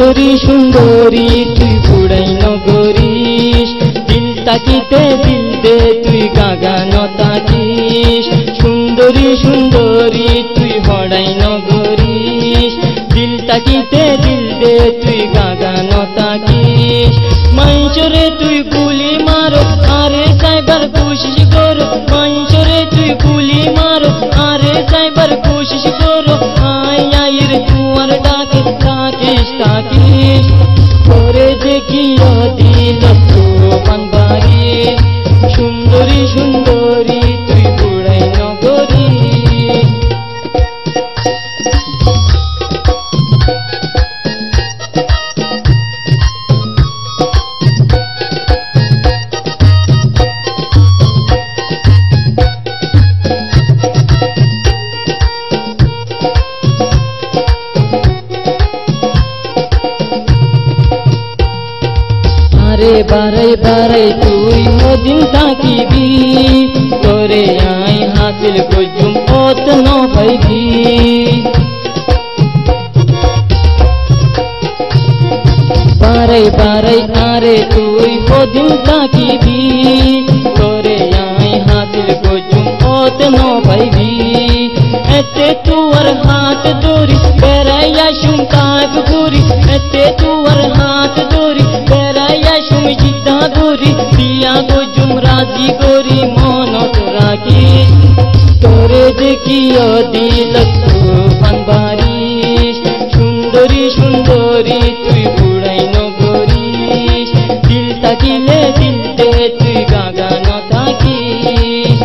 সুন্দরী সুন্দরী তুই বুড়াই নগরীশ, দিল তাকিতে দিল দে তুই গাগান তাকিস। সুন্দরী সুন্দরী তুই হড়াই নগরীশ, দিল তাকিতে দিল দে তুই গাগান তাকিস। মঞ্চরে তুই গুলি মারো আরে সাইবার কোশিশ করো, মঞ্চরে তুই গুলি মারো আরে সাইবার কোশিশ করো। আয় আয়ের তুয়ার ডাকে তাকিস তাকিস, করে দেখিও দিল তুফান বারিশ। সুন্দরী সুন্দরী তুই বুড়াই নগরী। আরে বারাই বারাই তুই মদিন তাকিবি, তোরে আই হাসিল কজুম পত ন পাইবি। বারাই বারাই আরে তুই মদিন তাকিবি, তোরে আই হাসিল কজুম পত ন পাইবি। এতে তুয়ার হাত ধরি বেড়াইয়া শুম কাক ঘুরি, এতে তুয়ার হাত ধরি বেড়াইয়া শুম জিদ্দা ঘুরি। দিয়া গজুম রাজি করি মনত রাখিস, তোরে দেখিও দিল তুফান বারিশ। সুন্দরী সুন্দরী তুই বুড়াই নগরীশ, দিল তাকিলে দিল দে তুই গাগান থাকিস।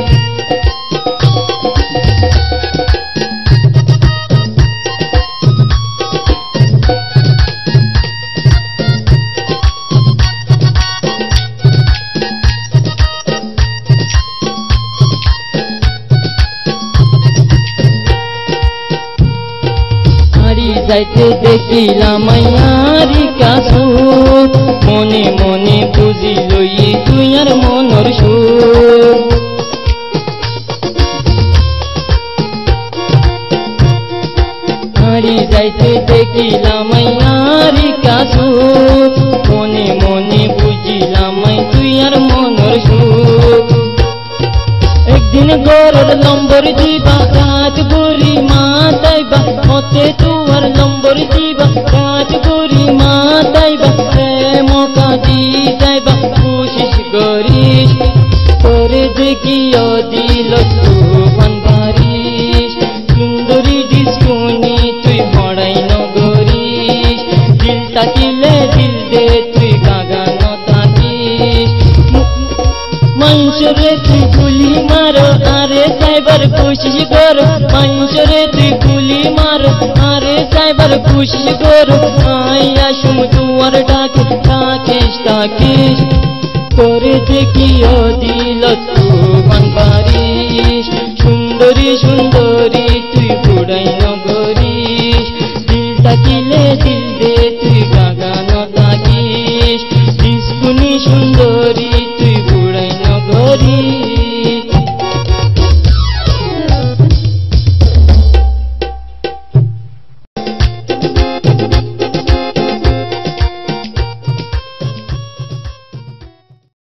যাইতে দেখিলাম মাইয়ারি কাছু, মনে মনে বুঝি লই তুই আর মনর সুর। হারি যাইতে দেখিলাম মাইয়ারি কাছু, মনে মনে বুঝিলাম তুই আর মনর সুর। একদিন গরর নম্বর দিবা রাত বুড়ি মাতাইবা, মতে তুয়ার নম্বর দিবা রাত বুড়ি মাতাইবা। প্রেম কাঁদি যাইবা কোশিশ করিস, তোরে দেখিও দিল তুফান বারিশ। সুন্দরী ডিস্কুনি তুই হড়াই নগরীশ, দিল তাকিলে দিল দে তুই গাগান তাকিস। মঞ্চরে তুই গুলি মারো আরে সাইবার কোশিশ করো, মঞ্চরে তুই গুলি মারো আরে সাইবার কোশিশ করো। আয়া শুম তুয়ার ডাকে তাকিস তাকিস, করে দেখিও দিল তুফান বারিশ। সুন্দরী সুন্দরী তুই বুড়াই নগরীশ, দিল তাকিলে দিল দে তুই গাগান তাকিস। ডিস্কুনি সুন্দর